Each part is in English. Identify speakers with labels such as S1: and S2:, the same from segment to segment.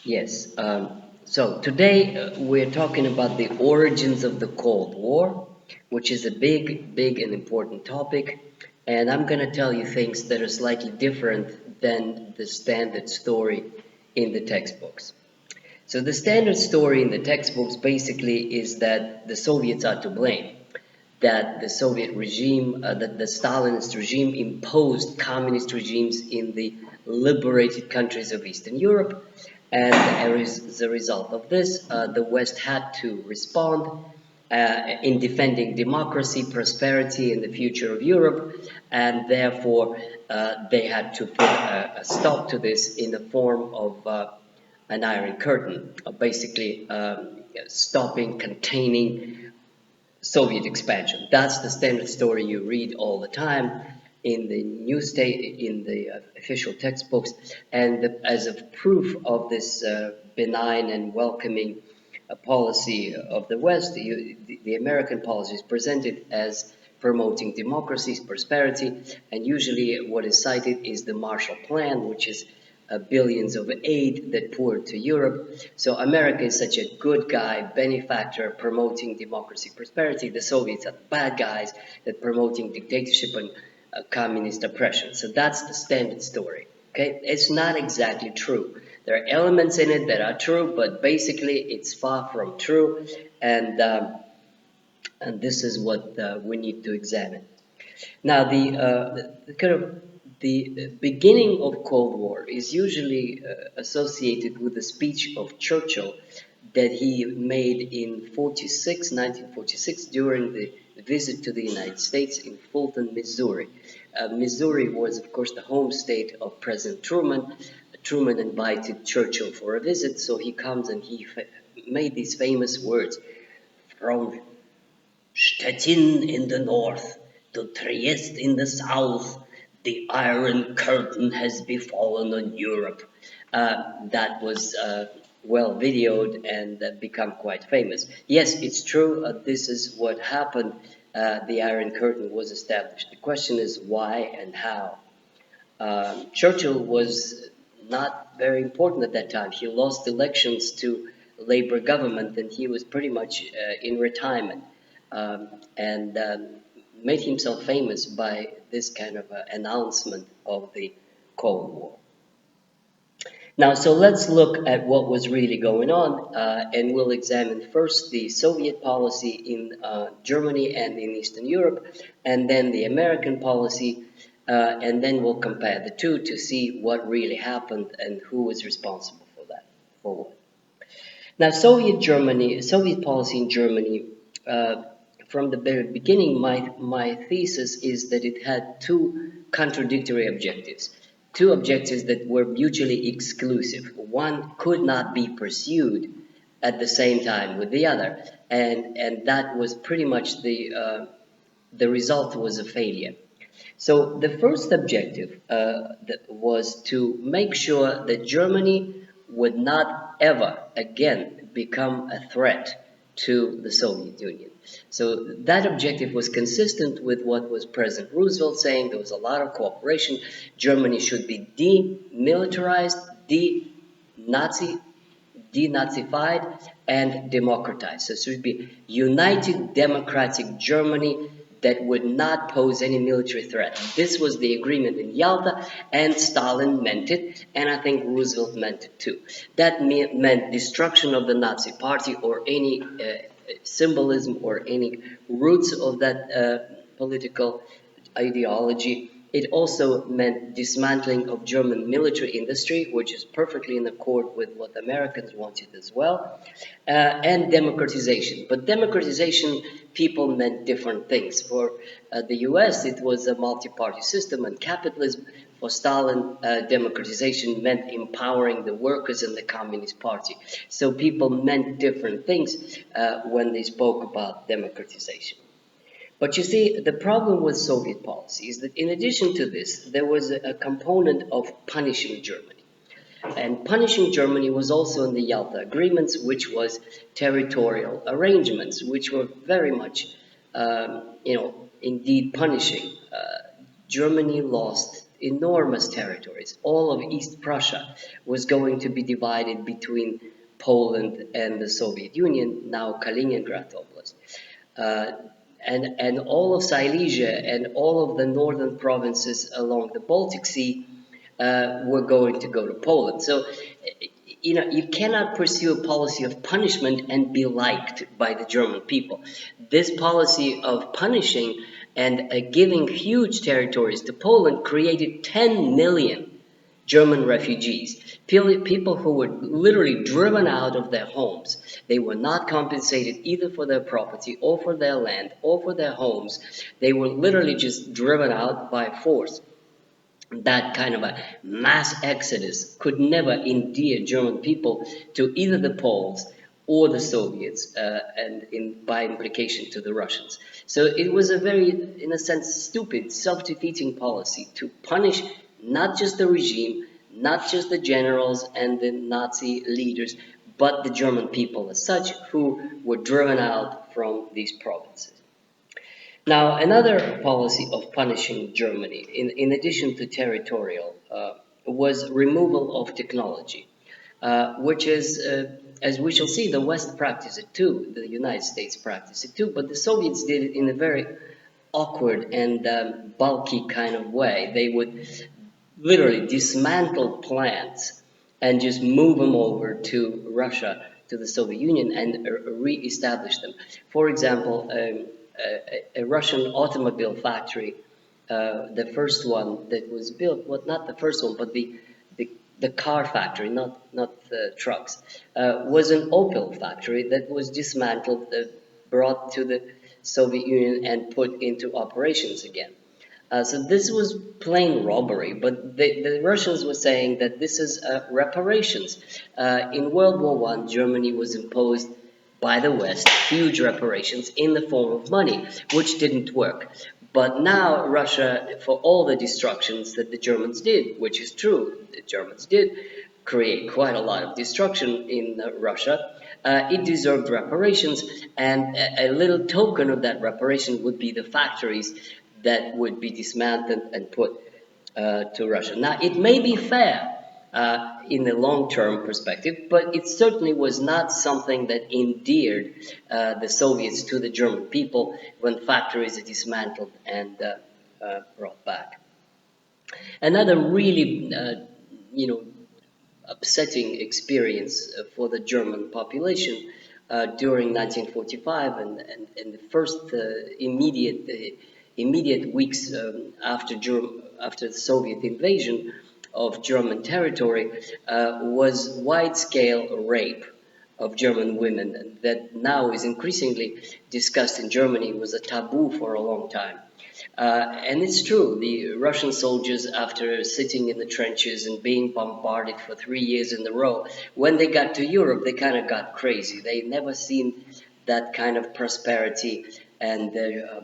S1: Yes. So today we're talking about the origins of the Cold War, which is a big and important topic. And I'm going to tell you things that are slightly different than the standard story in the textbooks. So the standard story in the textbooks basically is that the Soviets are to blame, that the Soviet regime, that the Stalinist regime imposed communist regimes in the liberated countries of Eastern Europe. And as a result of this, the West had to respond in defending democracy, prosperity, and the future of Europe. And therefore, they had to put a stop to this in the form of an Iron Curtain, basically stopping, containing Soviet expansion. That's the standard story you read all the time in the news in the official textbooks. And as a proof of this benign and welcoming policy of the West, the American policy is presented as promoting democracy, prosperity, and usually what is cited is the Marshall Plan, which is billions of aid that poured to Europe. So America is such a good guy, benefactor, promoting democracy, prosperity. The Soviets are bad guys that promoting dictatorship and communist oppression. So that's the standard story. Okay, it's not exactly true. There are elements in it that are true, but basically it's far from true, and this is what we need to examine. Now, the kind of the beginning of Cold War is usually associated with the speech of Churchill that he made in 1946, during the visit to the United States in Fulton, Missouri. Missouri was, of course, the home state of President Truman. Truman invited Churchill for a visit, so he comes and he made these famous words from Stettin in the north to Trieste in the south, the Iron Curtain has befallen on Europe. That was well videoed and become quite famous. Yes, it's true. This is what happened. The Iron Curtain was established. The question is why and how. Churchill was not very important at that time. He lost elections to Labour government, and he was pretty much in retirement, and made himself famous by this kind of announcement of the Cold War. Now, so let's look at what was really going on, and we'll examine first the Soviet policy in Germany and in Eastern Europe, and then the American policy, and then we'll compare the two to see what really happened and who was responsible for that, for what. Now, Soviet policy in Germany, from the very beginning, my thesis is that it had two contradictory objectives. Two objectives that were mutually exclusive. One could not be pursued at the same time with the other, and that was pretty much the result was a failure. So the first objective that was to make sure that Germany would not ever again become a threat to the Soviet Union. So that objective was consistent with what was President Roosevelt saying. There was a lot of cooperation. Germany should be demilitarized, de-Nazi, denazified, and democratized. So it should be united democratic Germany that would not pose any military threat. This was the agreement in Yalta, and Stalin meant it, and I think Roosevelt meant it too. That meant destruction of the Nazi Party or any symbolism or any roots of that political ideology. It also meant dismantling of German military industry, which is perfectly in accord with what Americans wanted as well, and democratization. But democratization, people meant different things. For the US, it was a multi-party system and capitalism. For Stalin, democratization meant empowering the workers in the Communist Party. So people meant different things when they spoke about democratization. But you see, the problem with Soviet policy is that in addition to this, there was a component of punishing Germany. And punishing Germany was also in the Yalta agreements, which was territorial arrangements, which were very much, indeed punishing. Germany lost enormous territories. All of East Prussia was going to be divided between Poland and the Soviet Union, now Kaliningrad Oblast. Uh, and all of Silesia and all of the northern provinces along the Baltic Sea were going to go to Poland. So, you cannot pursue a policy of punishment and be liked by the German people. This policy of punishing and giving huge territories to Poland created 10 million German refugees, people who were literally driven out of their homes. They were not compensated either for their property or for their land or for their homes. They were literally just driven out by force. That kind of a mass exodus could never endear German people to either the Poles or the Soviets, by implication to the Russians. So it was a very, in a sense, stupid, self-defeating policy to punish not just the regime, not just the generals and the Nazi leaders, but the German people as such, who were driven out from these provinces. Now, another policy of punishing Germany, in addition to territorial, was removal of technology, which is, as we shall see, the West practiced it too, the United States practiced it too, but the Soviets did it in a very awkward and bulky kind of way. They would literally dismantle plants and just move them over to Russia, to the Soviet Union, and re-establish them. For example, a Russian automobile factory, the first one that was built, well, not the first one, but the car factory, not the trucks, was an Opel factory that was dismantled, brought to the Soviet Union and put into operations again. So this was plain robbery, but the Russians were saying that this is reparations. In World War One, Germany was imposed by the West huge reparations in the form of money, which didn't work. But now Russia, for all the destructions that the Germans did, which is true, the Germans did create quite a lot of destruction in Russia, it deserved reparations, and a little token of that reparation would be the factories that would be dismantled and put to Russia. Now, it may be fair in the long-term perspective, but it certainly was not something that endeared the Soviets to the German people when factories are dismantled and brought back. Another really, upsetting experience for the German population during 1945 and the first immediate weeks after the Soviet invasion of German territory was wide-scale rape of German women that now is increasingly discussed in Germany. It was a taboo for a long time. And it's true, the Russian soldiers, after sitting in the trenches and being bombarded for 3 years in a row, when they got to Europe, they kind of got crazy. They never seen that kind of prosperity and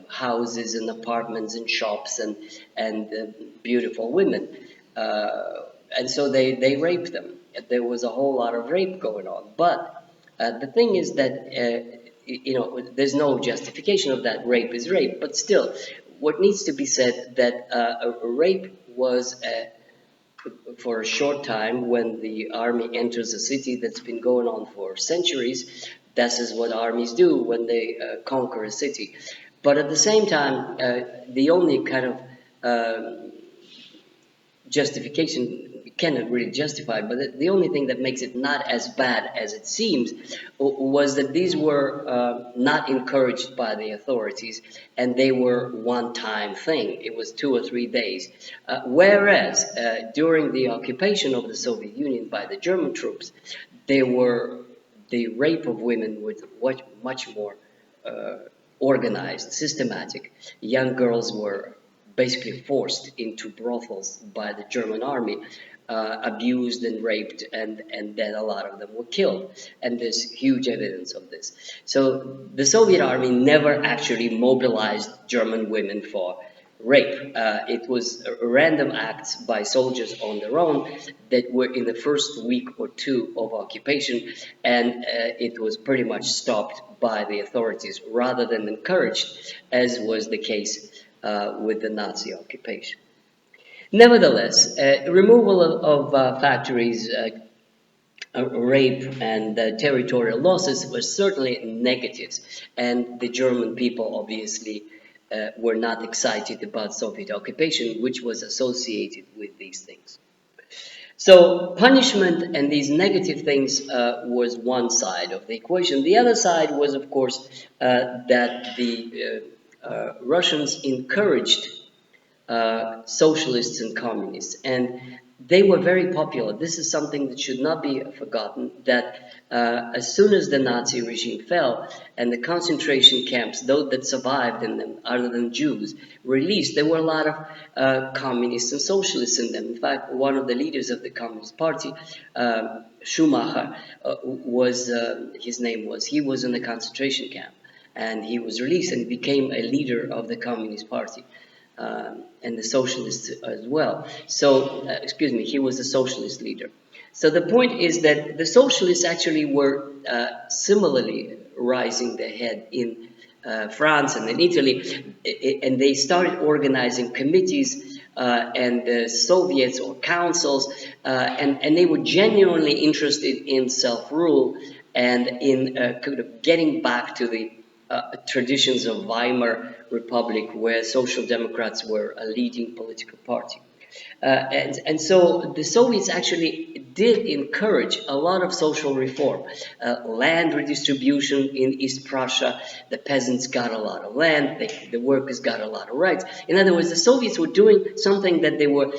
S1: houses and apartments and shops and beautiful women. And so they raped them. There was a whole lot of rape going on. But the thing is that, there's no justification of that. Rape is rape. But still, what needs to be said that a rape was for a short time when the army enters a city that's been going on for centuries. This is what armies do when they conquer a city. But at the same time, the only kind of justification cannot really justify, but the only thing that makes it not as bad as it seems was that these were not encouraged by the authorities, and they were one-time thing. It was 2 or 3 days. Whereas during the occupation of the Soviet Union by the German troops, the rape of women was much more organized, systematic. Young girls were basically forced into brothels by the German army, abused and raped, and then a lot of them were killed. And there's huge evidence of this. So the Soviet army never actually mobilized German women for rape. It was random acts by soldiers on their own that were in the first week or two of occupation, and it was pretty much stopped by the authorities rather than encouraged, as was the case with the Nazi occupation. Nevertheless, removal of factories, rape, and territorial losses were certainly negatives, and the German people obviously were not excited about Soviet occupation, which was associated with these things. So punishment and these negative things was one side of the equation. The other side was, of course, that the Russians encouraged socialists and communists, and they were very popular. This is something that should not be forgotten, that as soon as the Nazi regime fell and the concentration camps, those that survived in them, other than Jews, released, there were a lot of communists and socialists in them. In fact, one of the leaders of the Communist Party, Schumacher, his name was, he was in the concentration camp, and he was released and became a leader of the Communist Party. And the socialists as well. So, excuse me, he was a socialist leader. So the point is that the socialists actually were similarly rising their head in France and in Italy, and they started organizing committees and Soviets or councils, and they were genuinely interested in self-rule and in kind of getting back to the traditions of Weimar Republic, where Social Democrats were a leading political party. And so the Soviets actually did encourage a lot of social reform. Land redistribution in East Prussia, the peasants got a lot of land, the workers got a lot of rights. In other words, the Soviets were doing something that they were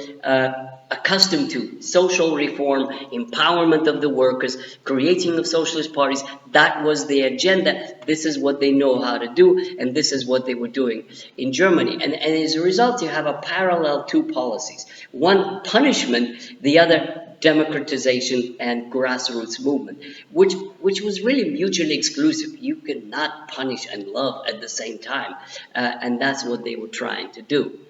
S1: accustomed to: social reform, empowerment of the workers, creating of socialist parties. That was the agenda. This is what they know how to do, and this is what they were doing in Germany. And as a result, you have a parallel two policies: one, punishment; the other, democratization and grassroots movement, which was really mutually exclusive. You could not punish and love at the same time, and that's what they were trying to do.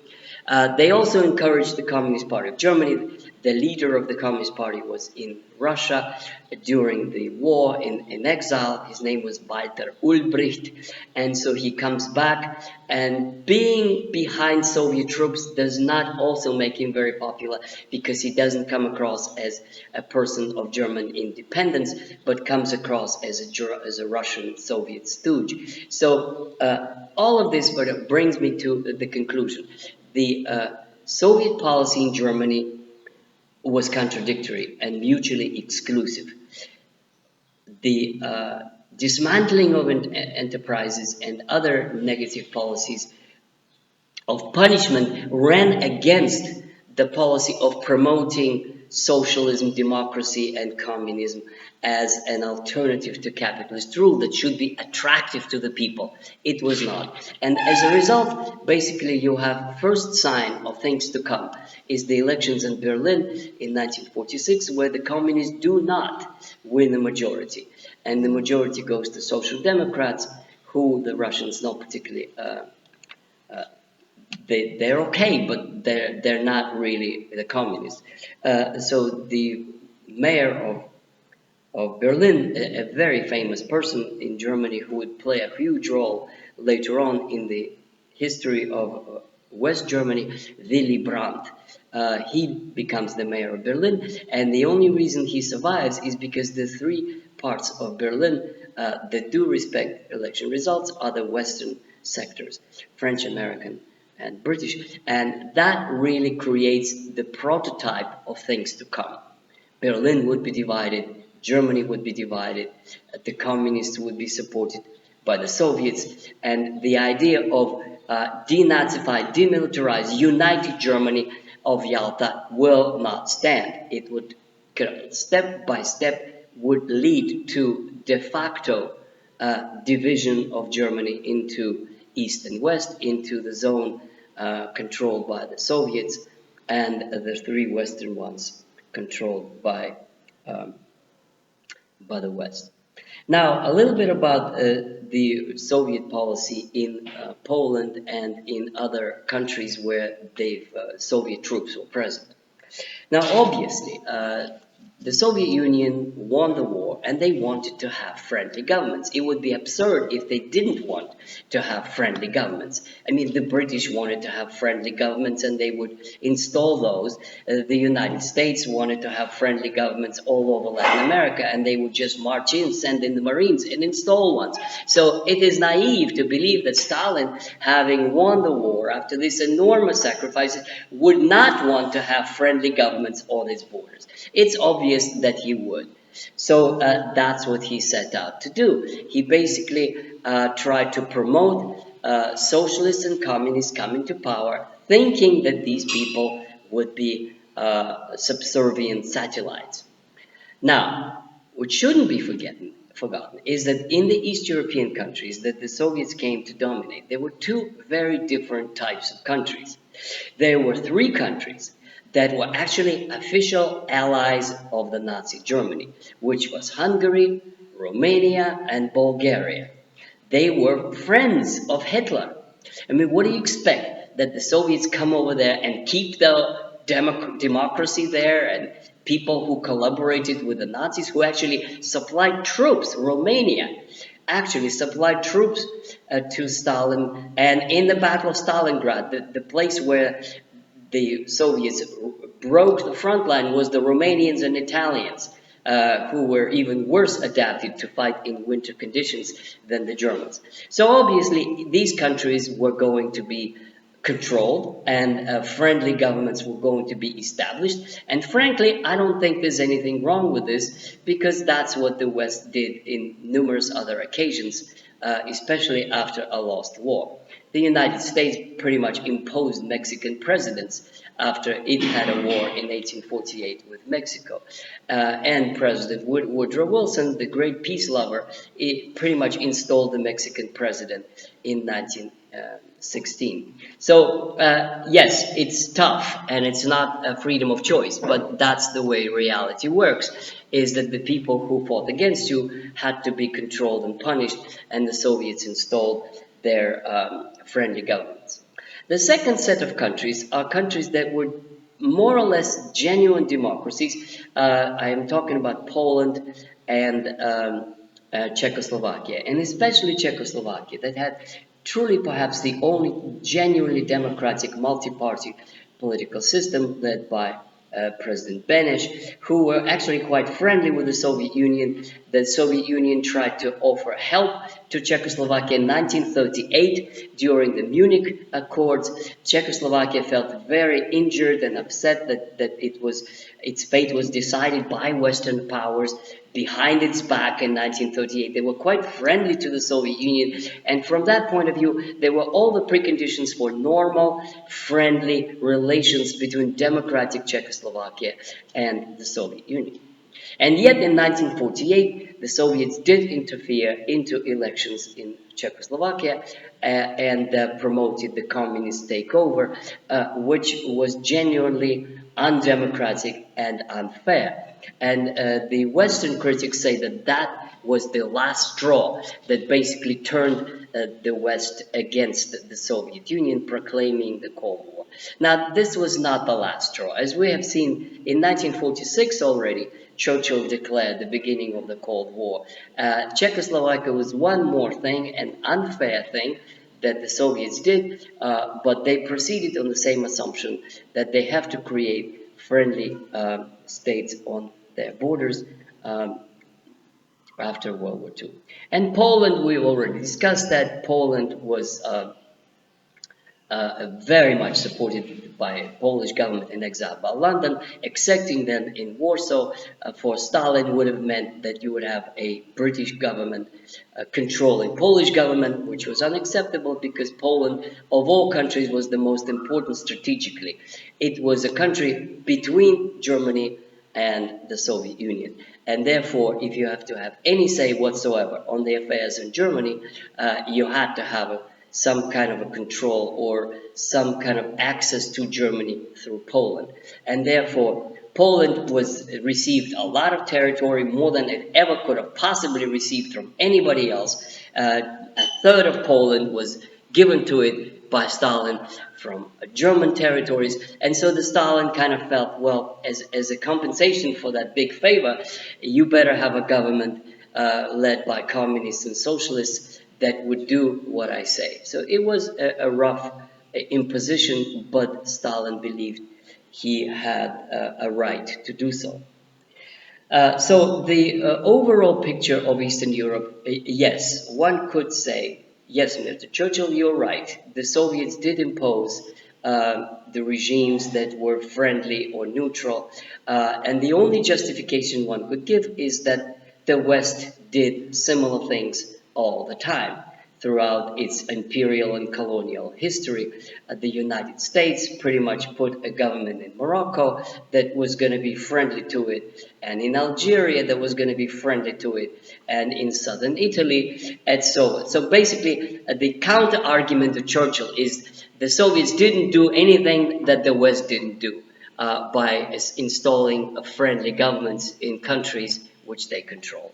S1: They also encouraged the Communist Party of Germany. The leader of the Communist Party was in Russia during the war in exile. His name was Walter Ulbricht. And so he comes back, and being behind Soviet troops does not also make him very popular, because he doesn't come across as a person of German independence, but comes across as a Russian Soviet stooge. So all of this brings me to the conclusion. The Soviet policy in Germany was contradictory and mutually exclusive. The dismantling of enterprises and other negative policies of punishment ran against the policy of promoting socialism, democracy, and communism as an alternative to capitalist rule that should be attractive to the people. It was not. And as a result, basically you have first sign of things to come is the elections in Berlin in 1946, where the communists do not win the majority. And the majority goes to Social Democrats, who the Russians not particularly they're okay, but they're not really the communists. So the mayor of Berlin, a very famous person in Germany who would play a huge role later on in the history of West Germany, Willy Brandt. He becomes the mayor of Berlin, and the only reason he survives is because the three parts of Berlin that do respect election results are the Western sectors: French, American, and British. And that really creates the prototype of things to come. Berlin would be divided, Germany would be divided, the communists would be supported by the Soviets, and the idea of denazified, demilitarized, united Germany of Yalta will not stand. It would, step by step, would lead to de facto division of Germany into East and West, into the zone controlled by the Soviets, and the three Western ones controlled by the West. Now, a little bit about the Soviet policy in Poland and in other countries where Soviet troops were present. Now, obviously, the Soviet Union won the war, War, and they wanted to have friendly governments. It would be absurd if they didn't want to have friendly governments. I mean, the British wanted to have friendly governments, and they would install those. The United States wanted to have friendly governments all over Latin America, and they would just march in, send in the Marines, and install ones. So it is naive to believe that Stalin, having won the war after this enormous sacrifices, would not want to have friendly governments on his borders. It's obvious that he would. So that's what he set out to do. He basically tried to promote socialists and communists coming to power, thinking that these people would be subservient satellites. Now, what shouldn't be forgotten is that in the East European countries that the Soviets came to dominate, there were two very different types of countries. There were three countries that were actually official allies of the Nazi Germany, which was Hungary, Romania, and Bulgaria. They were friends of Hitler. I mean, what do you expect? That the Soviets come over there and keep the democracy there, and people who collaborated with the Nazis, who actually supplied troops, Romania actually supplied troops to Stalin. And in the Battle of Stalingrad, the place where the Soviets broke the front line was the Romanians and Italians, who were even worse adapted to fight in winter conditions than the Germans. So obviously these countries were going to be controlled, and friendly governments were going to be established. And frankly, I don't think there's anything wrong with this, because that's what the West did in numerous other occasions, especially after a lost war. The United States pretty much imposed Mexican presidents after it had a war in 1848 with Mexico. And President Woodrow Wilson, the great peace lover, it pretty much installed the Mexican president in 1916. So yes, it's tough and it's not a freedom of choice, but that's the way reality works, is that the people who fought against you had to be controlled and punished, and the Soviets installed their friendly governments. The second set of countries are countries that were more or less genuine democracies. I am talking about Poland and Czechoslovakia, and especially Czechoslovakia, that had truly perhaps the only genuinely democratic multi-party political system led by President Beneš, who were actually quite friendly with the Soviet Union. The Soviet Union tried to offer help to Czechoslovakia in 1938 during the Munich Accords. Czechoslovakia felt very injured and upset that its fate was decided by Western powers behind its back in 1938. They were quite friendly to the Soviet Union, and from that point of view, there were all the preconditions for normal, friendly relations between democratic Czechoslovakia and the Soviet Union. And yet in 1948, the Soviets did interfere into elections in Czechoslovakia and promoted the communist takeover, which was genuinely undemocratic and unfair. And the Western critics say that that was the last straw that basically turned the West against the Soviet Union, proclaiming the Cold War. Now, this was not the last straw. As we have seen in 1946 already, Churchill declared the beginning of the Cold War. Czechoslovakia was one more thing, an unfair thing that the Soviets did, but they proceeded on the same assumption that they have to create friendly states on their borders after World War II. And Poland, we've already discussed that. Poland was very much supported by Polish government in exile by London. Accepting them in Warsaw for Stalin would have meant that you would have a British government controlling Polish government, which was unacceptable because Poland, of all countries, was the most important strategically. It was a country between Germany and the Soviet Union. And therefore, if you have to have any say whatsoever on the affairs in Germany, you had to have some kind of a control or some kind of access to Germany through Poland. And therefore, Poland received a lot of territory, more than it ever could have possibly received from anybody else. A third of Poland was given to it by Stalin from German territories. And so the Stalin kind of felt, well, as a compensation for that big favor, you better have a government led by communists and socialists that would do what I say. So it was a rough imposition, but Stalin believed he had a right to do so. So the overall picture of Eastern Europe, yes, one could say, yes, Mr. Churchill, you're right. The Soviets did impose the regimes that were friendly or neutral, and the only justification one could give is that the West did similar things all the time throughout its imperial and colonial history. The United States pretty much put a government in Morocco that was going to be friendly to it, and in Algeria that was going to be friendly to it, and in southern Italy, and so on. So basically, the counter argument to Churchill is the Soviets didn't do anything that the West didn't do by installing friendly governments in countries which they control.